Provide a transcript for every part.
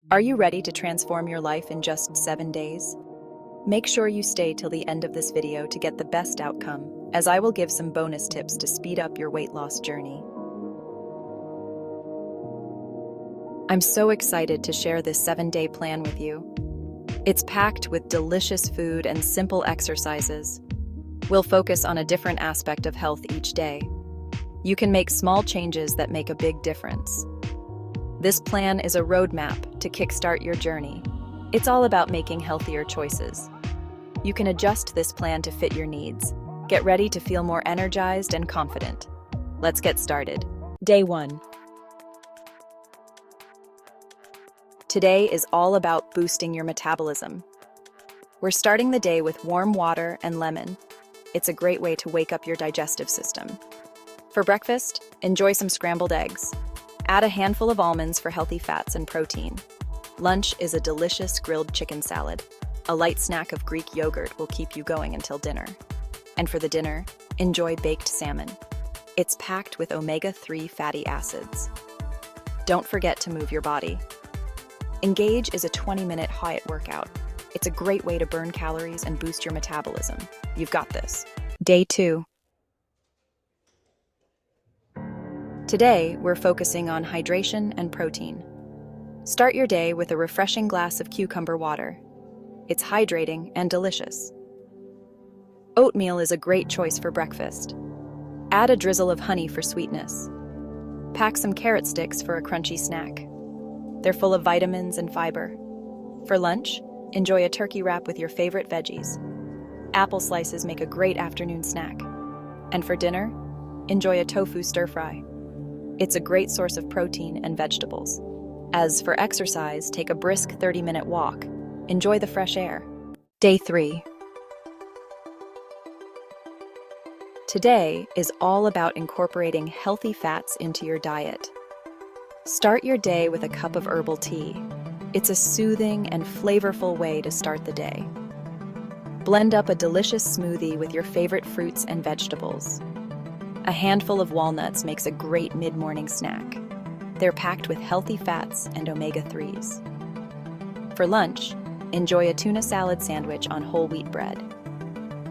Are you ready to transform your life in just 7 days? Make sure you stay till the end of this video to get the best outcome, as I will give some bonus tips to speed up your weight loss journey. I'm so excited to share this 7-day plan with you. It's packed with delicious food and simple exercises. We'll focus on a different aspect of health each day. You can make small changes that make a big difference. This plan is a roadmap to kickstart your journey. It's all about making healthier choices. You can adjust this plan to fit your needs. Get ready to feel more energized and confident. Let's get started. Day 1. Today is all about boosting your metabolism. We're starting the day with warm water and lemon. It's a great way to wake up your digestive system. For breakfast, enjoy some scrambled eggs. Add a handful of almonds for healthy fats and protein. Lunch is a delicious grilled chicken salad. A light snack of Greek yogurt will keep you going until dinner. And for the dinner, enjoy baked salmon. It's packed with omega-3 fatty acids. Don't forget to move your body. Engage is a 20-minute HIIT workout. It's a great way to burn calories and boost your metabolism. You've got this. Day 2. Today, we're focusing on hydration and protein. Start your day with a refreshing glass of cucumber water. It's hydrating and delicious. Oatmeal is a great choice for breakfast. Add a drizzle of honey for sweetness. Pack some carrot sticks for a crunchy snack. They're full of vitamins and fiber. For lunch, enjoy a turkey wrap with your favorite veggies. Apple slices make a great afternoon snack. And for dinner, enjoy a tofu stir-fry. It's a great source of protein and vegetables. As for exercise, take a brisk 30-minute walk. Enjoy the fresh air. Day 3. Today is all about incorporating healthy fats into your diet. Start your day with a cup of herbal tea. It's a soothing and flavorful way to start the day. Blend up a delicious smoothie with your favorite fruits and vegetables. A handful of walnuts makes a great mid-morning snack. They're packed with healthy fats and omega-3s. For lunch, enjoy a tuna salad sandwich on whole wheat bread.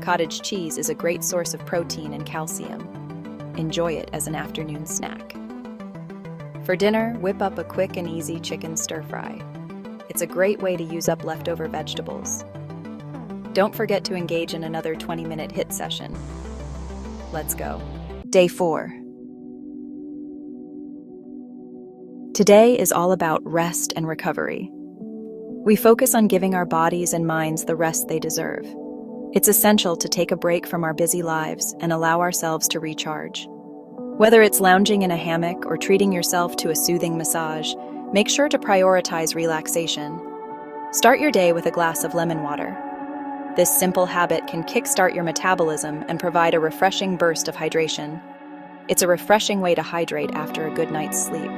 Cottage cheese is a great source of protein and calcium. Enjoy it as an afternoon snack. For dinner, whip up a quick and easy chicken stir-fry. It's a great way to use up leftover vegetables. Don't forget to engage in another 20-minute HIIT session. Let's go. Day 4. Today is all about rest and recovery. We focus on giving our bodies and minds the rest they deserve. It's essential to take a break from our busy lives and allow ourselves to recharge. Whether it's lounging in a hammock or treating yourself to a soothing massage, make sure to prioritize relaxation. Start your day with a glass of lemon water. This simple habit can kickstart your metabolism and provide a refreshing burst of hydration. It's a refreshing way to hydrate after a good night's sleep.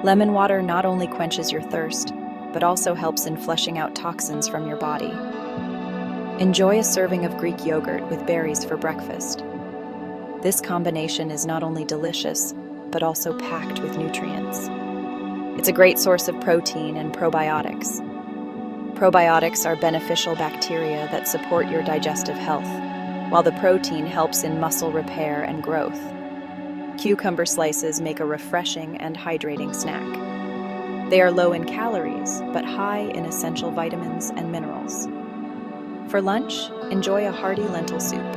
Lemon water not only quenches your thirst, but also helps in flushing out toxins from your body. Enjoy a serving of Greek yogurt with berries for breakfast. This combination is not only delicious, but also packed with nutrients. It's a great source of protein and probiotics. Probiotics are beneficial bacteria that support your digestive health, while the protein helps in muscle repair and growth. Cucumber slices make a refreshing and hydrating snack. They are low in calories, but high in essential vitamins and minerals. For lunch, enjoy a hearty lentil soup.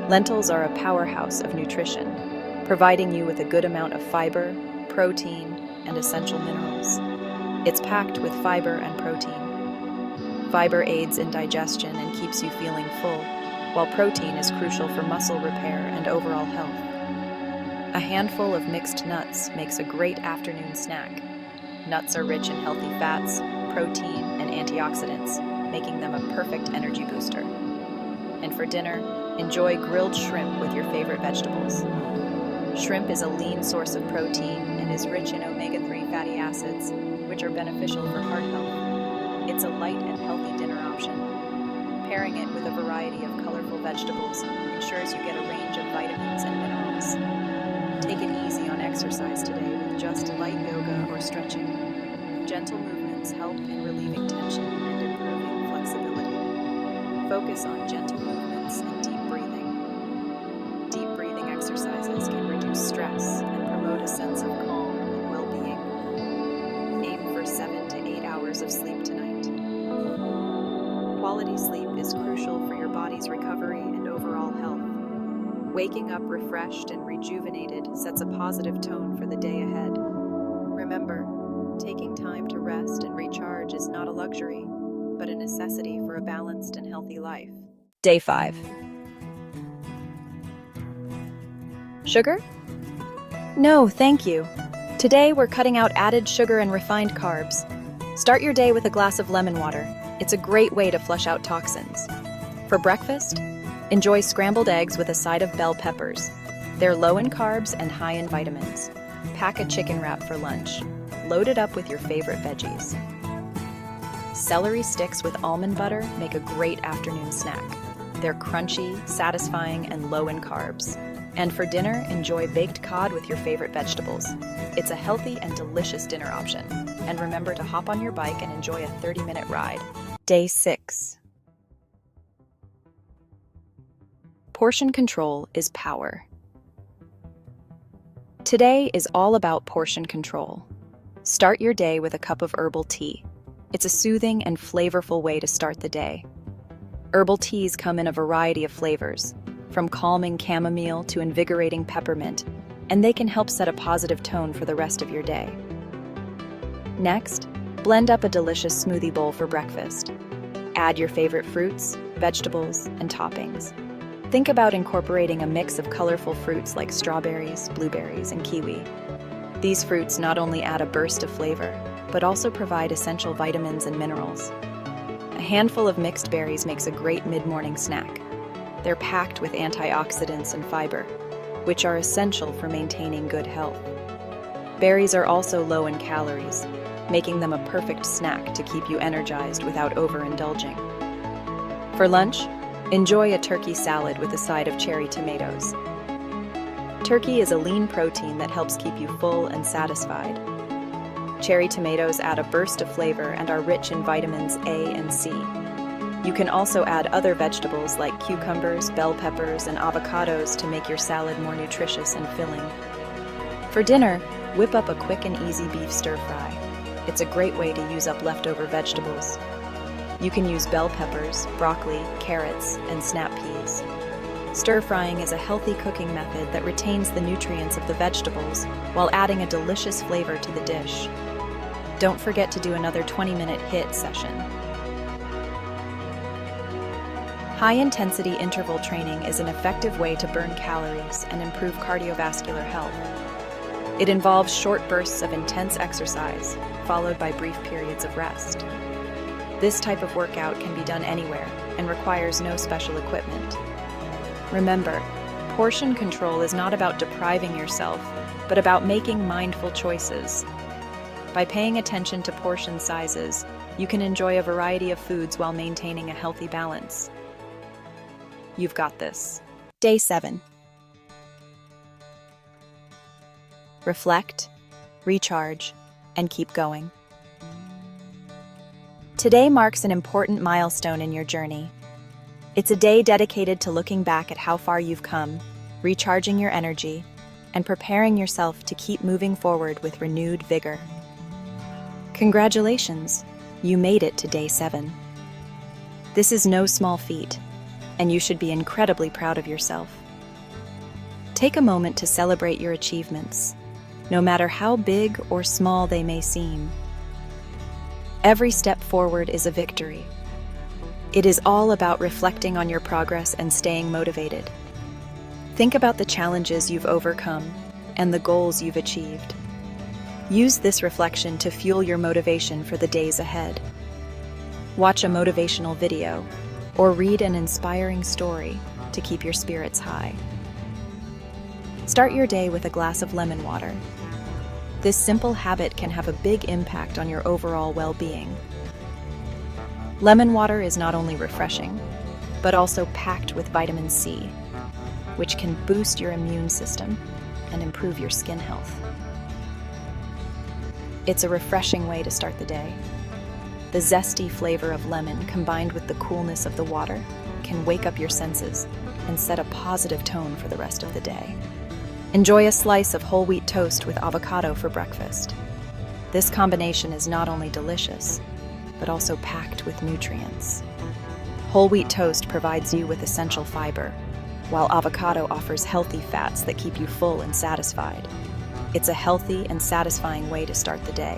Lentils are a powerhouse of nutrition, providing you with a good amount of fiber, protein, and essential minerals. It's packed with fiber and protein. Fiber aids in digestion and keeps you feeling full, while protein is crucial for muscle repair and overall health. A handful of mixed nuts makes a great afternoon snack. Nuts are rich in healthy fats, protein, and antioxidants, making them a perfect energy booster. And for dinner, enjoy grilled shrimp with your favorite vegetables. Shrimp is a lean source of protein and is rich in omega-3 fatty acids, which are beneficial for heart health. It's a light and healthy dinner option. Pairing it with a variety of colorful vegetables ensures you get a range of vitamins and minerals. Take it easy on exercise today with just light yoga or stretching. Gentle movements help in relieving tension and improving flexibility. Focus on gentle movements and deep breathing. Deep breathing exercises can reduce stress and promote a sense of calm and well-being. Aim for 7 to 8 hours of sleep tonight. Quality sleep is crucial for your body's recovery and overall health. Waking up refreshed and rejuvenated sets a positive tone for the day ahead. Remember, taking time to rest and recharge is not a luxury, but a necessity for a balanced and healthy life. Day 5. Sugar? No, thank you. Today we're cutting out added sugar and refined carbs. Start your day with a glass of lemon water. It's a great way to flush out toxins. For breakfast, enjoy scrambled eggs with a side of bell peppers. They're low in carbs and high in vitamins. Pack a chicken wrap for lunch. Load it up with your favorite veggies. Celery sticks with almond butter make a great afternoon snack. They're crunchy, satisfying, and low in carbs. And for dinner, enjoy baked cod with your favorite vegetables. It's a healthy and delicious dinner option. And remember to hop on your bike and enjoy a 30-minute ride. Day 6. Portion control is power. Today is all about portion control. Start your day with a cup of herbal tea. It's a soothing and flavorful way to start the day. Herbal teas come in a variety of flavors, from calming chamomile to invigorating peppermint, and they can help set a positive tone for the rest of your day. Next, blend up a delicious smoothie bowl for breakfast. Add your favorite fruits, vegetables, and toppings. Think about incorporating a mix of colorful fruits like strawberries, blueberries, and kiwi. These fruits not only add a burst of flavor, but also provide essential vitamins and minerals. A handful of mixed berries makes a great mid-morning snack. They're packed with antioxidants and fiber, which are essential for maintaining good health. Berries are also low in calories, making them a perfect snack to keep you energized without overindulging. For lunch, enjoy a turkey salad with a side of cherry tomatoes. Turkey is a lean protein that helps keep you full and satisfied. Cherry tomatoes add a burst of flavor and are rich in vitamins A and C. You can also add other vegetables like cucumbers, bell peppers, and avocados to make your salad more nutritious and filling. For dinner, whip up a quick and easy beef stir-fry. It's a great way to use up leftover vegetables. You can use bell peppers, broccoli, carrots, and snap peas. Stir-frying is a healthy cooking method that retains the nutrients of the vegetables while adding a delicious flavor to the dish. Don't forget to do another 20-minute HIIT session. High-intensity interval training is an effective way to burn calories and improve cardiovascular health. It involves short bursts of intense exercise, followed by brief periods of rest. This type of workout can be done anywhere and requires no special equipment. Remember, portion control is not about depriving yourself, but about making mindful choices. By paying attention to portion sizes, you can enjoy a variety of foods while maintaining a healthy balance. You've got this. Day 7. Reflect, recharge, and keep going. Today marks an important milestone in your journey. It's a day dedicated to looking back at how far you've come, recharging your energy, and preparing yourself to keep moving forward with renewed vigor. Congratulations, you made it to day 7. This is no small feat, and you should be incredibly proud of yourself. Take a moment to celebrate your achievements, no matter how big or small they may seem. Every step forward is a victory. It is all about reflecting on your progress and staying motivated. Think about the challenges you've overcome and the goals you've achieved. Use this reflection to fuel your motivation for the days ahead. Watch a motivational video or read an inspiring story to keep your spirits high. Start your day with a glass of lemon water. This simple habit can have a big impact on your overall well-being. Lemon water is not only refreshing, but also packed with vitamin C, which can boost your immune system and improve your skin health. It's a refreshing way to start the day. The zesty flavor of lemon combined with the coolness of the water can wake up your senses and set a positive tone for the rest of the day. Enjoy a slice of whole wheat toast with avocado for breakfast. This combination is not only delicious, but also packed with nutrients. Whole wheat toast provides you with essential fiber, while avocado offers healthy fats that keep you full and satisfied. It's a healthy and satisfying way to start the day.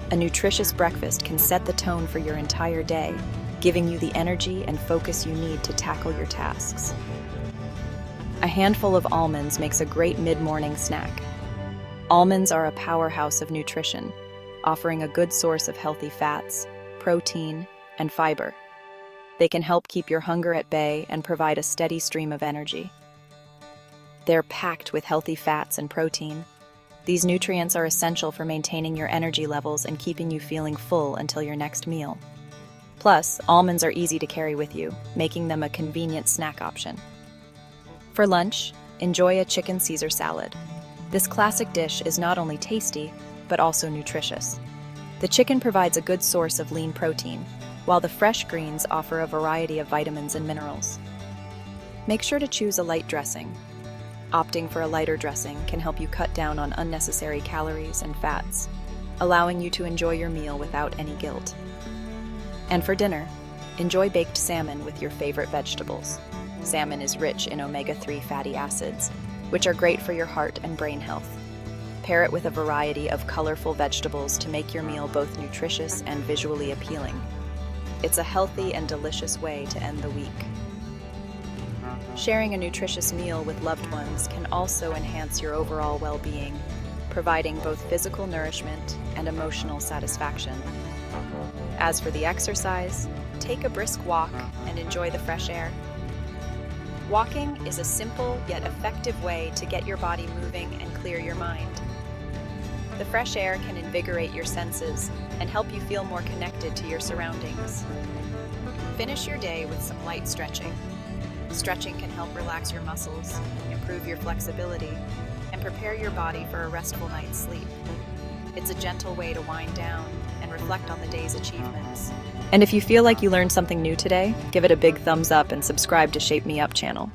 A nutritious breakfast can set the tone for your entire day, giving you the energy and focus you need to tackle your tasks. A handful of almonds makes a great mid-morning snack. Almonds are a powerhouse of nutrition, offering a good source of healthy fats, protein, and fiber. They can help keep your hunger at bay and provide a steady stream of energy. They're packed with healthy fats and protein. These nutrients are essential for maintaining your energy levels and keeping you feeling full until your next meal. Plus, almonds are easy to carry with you, making them a convenient snack option. For lunch, enjoy a chicken Caesar salad. This classic dish is not only tasty, but also nutritious. The chicken provides a good source of lean protein, while the fresh greens offer a variety of vitamins and minerals. Make sure to choose a light dressing. Opting for a lighter dressing can help you cut down on unnecessary calories and fats, allowing you to enjoy your meal without any guilt. And for dinner, enjoy baked salmon with your favorite vegetables. Salmon is rich in omega-3 fatty acids, which are great for your heart and brain health. Pair it with a variety of colorful vegetables to make your meal both nutritious and visually appealing. It's a healthy and delicious way to end the week. Sharing a nutritious meal with loved ones can also enhance your overall well-being, providing both physical nourishment and emotional satisfaction. As for the exercise, take a brisk walk and enjoy the fresh air. Walking is a simple yet effective way to get your body moving and clear your mind. The fresh air can invigorate your senses and help you feel more connected to your surroundings. Finish your day with some light stretching. Stretching can help relax your muscles, improve your flexibility, and prepare your body for a restful night's sleep. It's a gentle way to wind down and reflect on the day's achievements. And if you feel like you learned something new today, give it a big thumbs up and subscribe to Shape Me Up channel.